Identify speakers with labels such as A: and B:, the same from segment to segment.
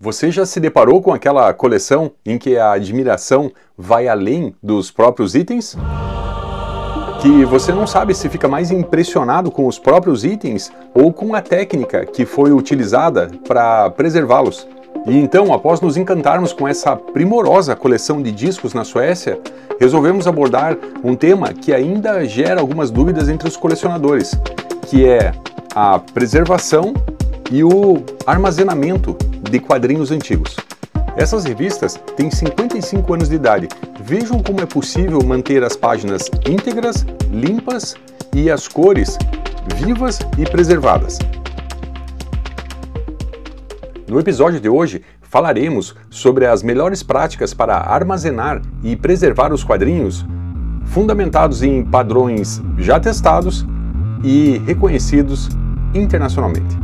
A: Você já se deparou com aquela coleção em que a admiração vai além dos próprios itens? Que você não sabe se fica mais impressionado com os próprios itens ou com a técnica que foi utilizada para preservá-los. E então, após nos encantarmos com essa primorosa coleção de discos na Suécia, resolvemos abordar um tema que ainda gera algumas dúvidas entre os colecionadores, que é a preservação e o armazenamento de quadrinhos antigos. Essas revistas têm 55 anos de idade. Vejam como é possível manter as páginas íntegras, limpas e as cores vivas e preservadas. No episódio de hoje, falaremos sobre as melhores práticas para armazenar e preservar os quadrinhos, fundamentados em padrões já testados e reconhecidos internacionalmente.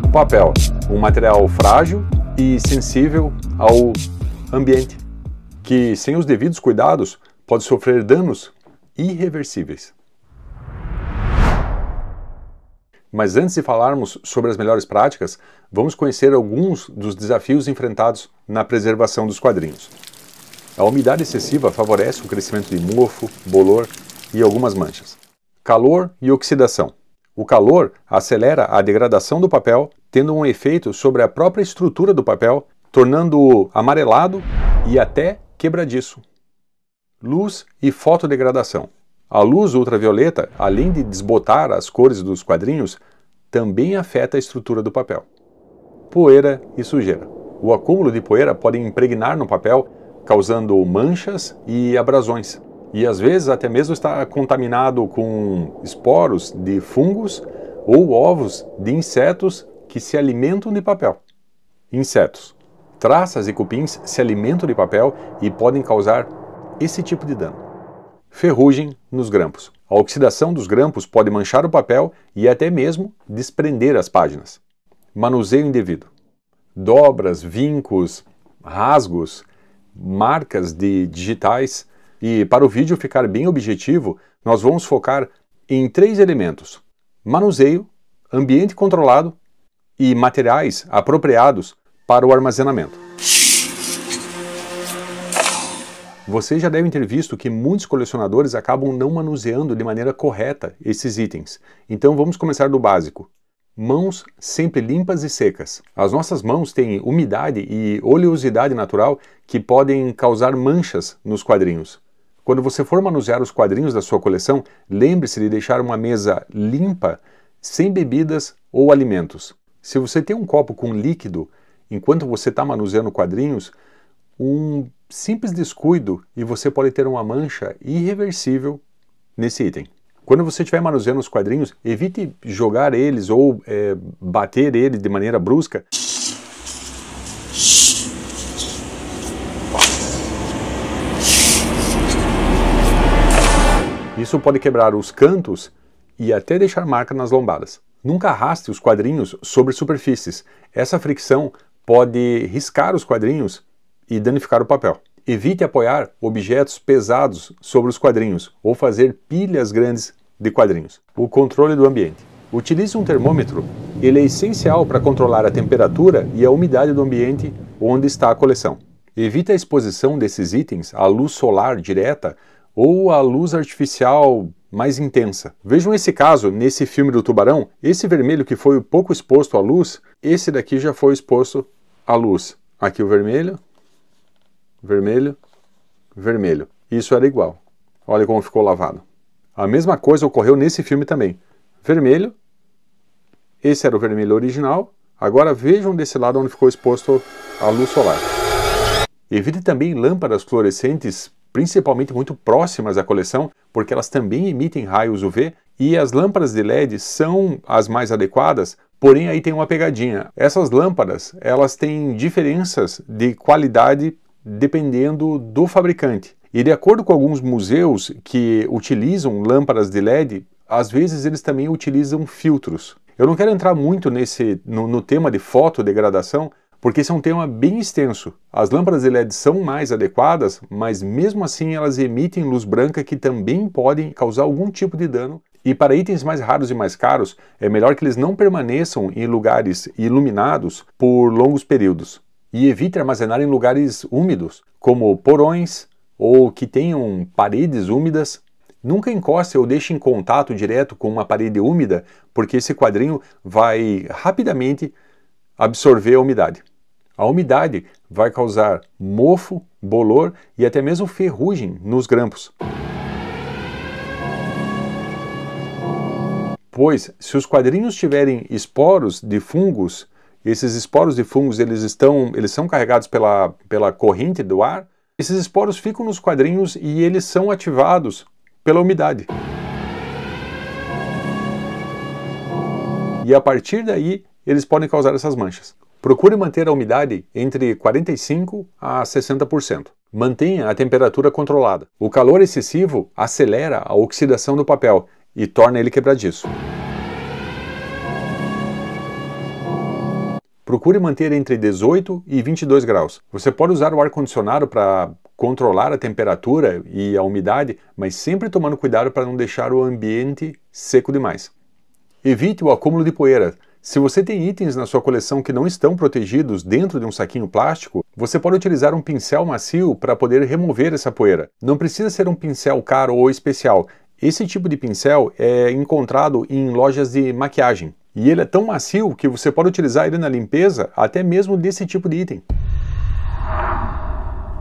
A: O papel, um material frágil e sensível ao ambiente, que sem os devidos cuidados pode sofrer danos irreversíveis. Mas antes de falarmos sobre as melhores práticas, vamos conhecer alguns dos desafios enfrentados na preservação dos quadrinhos. A umidade excessiva favorece o crescimento de mofo, bolor e algumas manchas. Calor e oxidação. O calor acelera a degradação do papel, tendo um efeito sobre a própria estrutura do papel, tornando-o amarelado e até quebradiço. Luz e fotodegradação. A luz ultravioleta, além de desbotar as cores dos quadrinhos, também afeta a estrutura do papel. Poeira e sujeira. O acúmulo de poeira pode impregnar no papel, causando manchas e abrasões. E às vezes até mesmo está contaminado com esporos de fungos ou ovos de insetos que se alimentam de papel. Insetos. Traças e cupins se alimentam de papel e podem causar esse tipo de dano. Ferrugem nos grampos. A oxidação dos grampos pode manchar o papel e até mesmo desprender as páginas. Manuseio indevido. Dobras, vincos, rasgos, marcas de digitais. E para o vídeo ficar bem objetivo, nós vamos focar em 3 elementos: manuseio, ambiente controlado e materiais apropriados para o armazenamento. Vocês já devem ter visto que muitos colecionadores acabam não manuseando de maneira correta esses itens. Então vamos começar do básico. Mãos sempre limpas e secas. As nossas mãos têm umidade e oleosidade natural que podem causar manchas nos quadrinhos. Quando você for manusear os quadrinhos da sua coleção, lembre-se de deixar uma mesa limpa, sem bebidas ou alimentos. Se você tem um copo com líquido enquanto você está manuseando quadrinhos, um simples descuido e você pode ter uma mancha irreversível nesse item. Quando você estiver manuseando os quadrinhos, evite jogar eles ou bater eles de maneira brusca. Isso pode quebrar os cantos e até deixar marca nas lombadas. Nunca arraste os quadrinhos sobre superfícies. Essa fricção pode riscar os quadrinhos e danificar o papel. Evite apoiar objetos pesados sobre os quadrinhos ou fazer pilhas grandes de quadrinhos. O controle do ambiente. Utilize um termômetro. Ele é essencial para controlar a temperatura e a umidade do ambiente onde está a coleção. Evite a exposição desses itens à luz solar direta ou à luz artificial mais intensa. Vejam esse caso nesse filme do tubarão. Esse vermelho que foi pouco exposto à luz, esse daqui já foi exposto à luz. Aqui o vermelho, vermelho, vermelho. Isso era igual. Olha como ficou lavado. A mesma coisa ocorreu nesse filme também. Vermelho, esse era o vermelho original. Agora vejam desse lado onde ficou exposto à luz solar. Evite também lâmpadas fluorescentes, principalmente muito próximas à coleção, porque elas também emitem raios UV, e as lâmpadas de LED são as mais adequadas, porém aí tem uma pegadinha. Essas lâmpadas, elas têm diferenças de qualidade dependendo do fabricante. E de acordo com alguns museus que utilizam lâmpadas de LED, às vezes eles também utilizam filtros. Eu não quero entrar muito no tema de fotodegradação, porque esse é um tema bem extenso. As lâmpadas de LED são mais adequadas, mas mesmo assim elas emitem luz branca que também podem causar algum tipo de dano. E para itens mais raros e mais caros, é melhor que eles não permaneçam em lugares iluminados por longos períodos. E evite armazenar em lugares úmidos, como porões ou que tenham paredes úmidas. Nunca encoste ou deixe em contato direto com uma parede úmida, porque esse quadrinho vai rapidamente absorver a umidade. A umidade vai causar mofo, bolor e até mesmo ferrugem nos grampos. Pois, se os quadrinhos tiverem esporos de fungos, esses esporos de fungos eles são carregados pela corrente do ar, esses esporos ficam nos quadrinhos e eles são ativados pela umidade. E a partir daí, eles podem causar essas manchas. Procure manter a umidade entre 45% a 60%. Mantenha a temperatura controlada. O calor excessivo acelera a oxidação do papel e torna ele quebradiço. Procure manter entre 18 e 22 graus. Você pode usar o ar-condicionado para controlar a temperatura e a umidade, mas sempre tomando cuidado para não deixar o ambiente seco demais. Evite o acúmulo de poeira. Se você tem itens na sua coleção que não estão protegidos dentro de um saquinho plástico, você pode utilizar um pincel macio para poder remover essa poeira. Não precisa ser um pincel caro ou especial. Esse tipo de pincel é encontrado em lojas de maquiagem. E ele é tão macio que você pode utilizar ele na limpeza até mesmo desse tipo de item.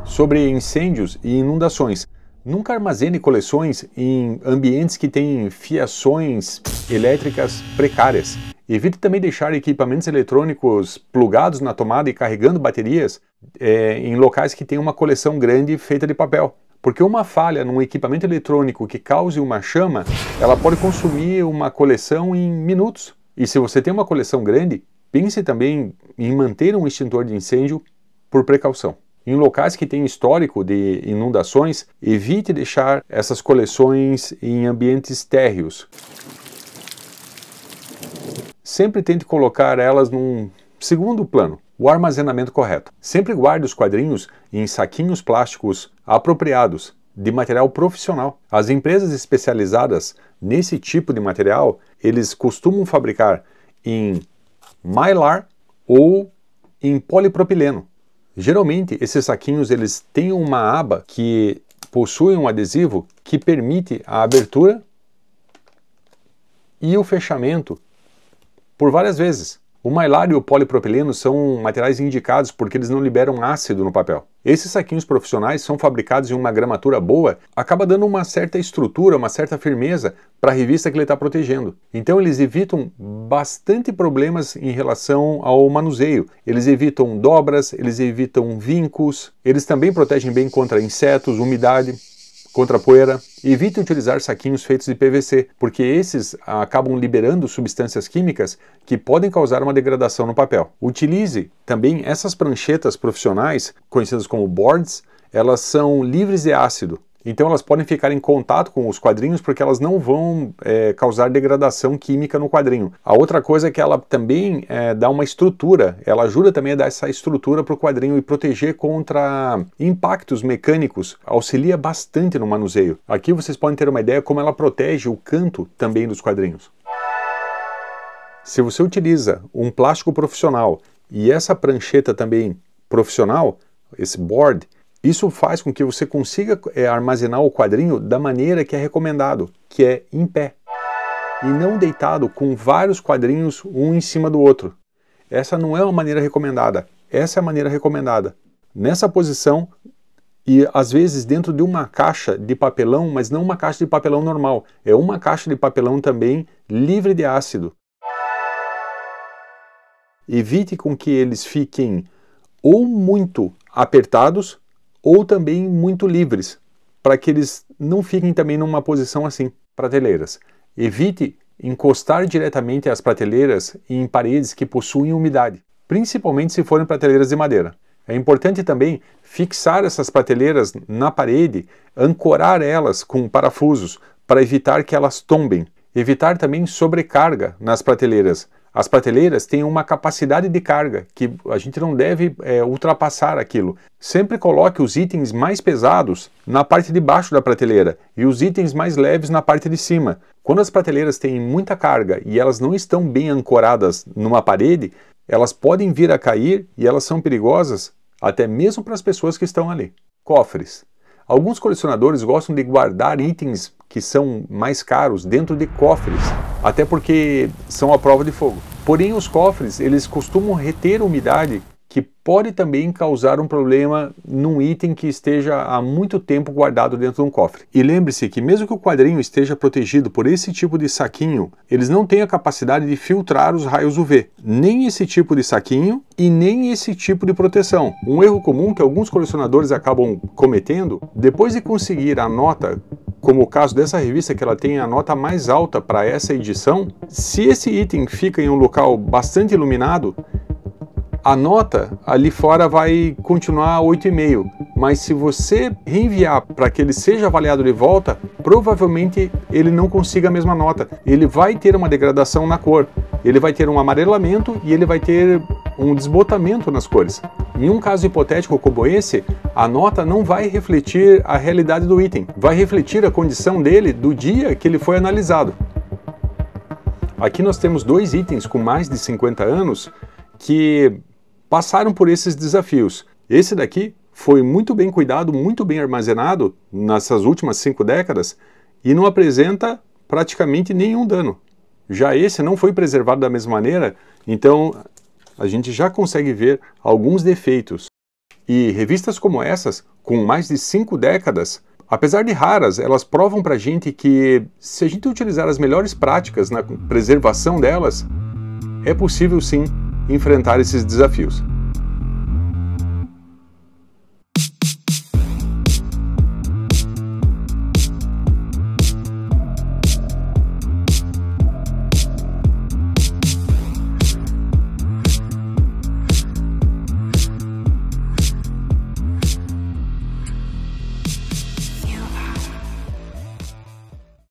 A: Sobre incêndios e inundações. Nunca armazene coleções em ambientes que têm fiações elétricas precárias. Evite também deixar equipamentos eletrônicos plugados na tomada e carregando baterias em locais que têm uma coleção grande feita de papel. Porque uma falha num equipamento eletrônico que cause uma chama, ela pode consumir uma coleção em minutos. E se você tem uma coleção grande, pense também em manter um extintor de incêndio por precaução. Em locais que têm histórico de inundações, evite deixar essas coleções em ambientes térreos. Sempre tente colocar elas num segundo plano, o armazenamento correto. Sempre guarde os quadrinhos em saquinhos plásticos apropriados, de material profissional. As empresas especializadas nesse tipo de material, eles costumam fabricar em mylar ou em polipropileno. Geralmente, esses saquinhos eles têm uma aba que possui um adesivo que permite a abertura e o fechamento por várias vezes. O mylar e o polipropileno são materiais indicados porque eles não liberam ácido no papel. Esses saquinhos profissionais são fabricados em uma gramatura boa, acaba dando uma certa estrutura, uma certa firmeza para a revista que ele está protegendo. Então eles evitam bastante problemas em relação ao manuseio. Eles evitam dobras, eles evitam vincos, eles também protegem bem contra insetos, umidade, contra poeira. Evite utilizar saquinhos feitos de PVC, porque esses acabam liberando substâncias químicas que podem causar uma degradação no papel. Utilize também essas pranchetas profissionais, conhecidas como boards, elas são livres de ácido. Então elas podem ficar em contato com os quadrinhos porque elas não vão causar degradação química no quadrinho. A outra coisa é que ela também dá uma estrutura, ela ajuda também a dar essa estrutura para o quadrinho e proteger contra impactos mecânicos, auxilia bastante no manuseio. Aqui vocês podem ter uma ideia como ela protege o canto também dos quadrinhos. Se você utiliza um plástico profissional e essa prancheta também profissional, esse board, isso faz com que você consiga armazenar o quadrinho da maneira que é recomendado, que é em pé, e não deitado com vários quadrinhos um em cima do outro. Essa não é uma maneira recomendada, essa é a maneira recomendada. Nessa posição, e às vezes dentro de uma caixa de papelão, mas não uma caixa de papelão normal, é uma caixa de papelão também livre de ácido. Evite com que eles fiquem ou muito apertados, ou também muito livres, para que eles não fiquem também numa posição assim. Prateleiras. Evite encostar diretamente as prateleiras em paredes que possuem umidade, principalmente se forem prateleiras de madeira. É importante também fixar essas prateleiras na parede, ancorar elas com parafusos para evitar que elas tombem. Evitar também sobrecarga nas prateleiras. As prateleiras têm uma capacidade de carga, que a gente não deve ultrapassar aquilo. Sempre coloque os itens mais pesados na parte de baixo da prateleira e os itens mais leves na parte de cima. Quando as prateleiras têm muita carga e elas não estão bem ancoradas numa parede, elas podem vir a cair e elas são perigosas até mesmo para as pessoas que estão ali. Cofres. Alguns colecionadores gostam de guardar itens que são mais caros dentro de cofres, até porque são à prova de fogo. Porém, os cofres, eles costumam reter umidade, que pode também causar um problema num item que esteja há muito tempo guardado dentro de um cofre. E lembre-se que mesmo que o quadrinho esteja protegido por esse tipo de saquinho, eles não têm a capacidade de filtrar os raios UV. Nem esse tipo de saquinho e nem esse tipo de proteção. Um erro comum que alguns colecionadores acabam cometendo, depois de conseguir a nota, como o caso dessa revista, que ela tem a nota mais alta para essa edição, se esse item fica em um local bastante iluminado, a nota ali fora vai continuar 8,5, mas se você reenviar para que ele seja avaliado de volta, provavelmente ele não consiga a mesma nota. Ele vai ter uma degradação na cor, ele vai ter um amarelamento e ele vai ter um desbotamento nas cores. Em um caso hipotético como esse, a nota não vai refletir a realidade do item, vai refletir a condição dele do dia que ele foi analisado. Aqui nós temos dois itens com mais de 50 anos que passaram por esses desafios. Esse daqui foi muito bem cuidado, muito bem armazenado nessas últimas 5 décadas e não apresenta praticamente nenhum dano. Já esse não foi preservado da mesma maneira, então a gente já consegue ver alguns defeitos. E revistas como essas, com mais de 5 décadas, apesar de raras, elas provam pra gente que se a gente utilizar as melhores práticas na preservação delas, é possível sim enfrentar esses desafios.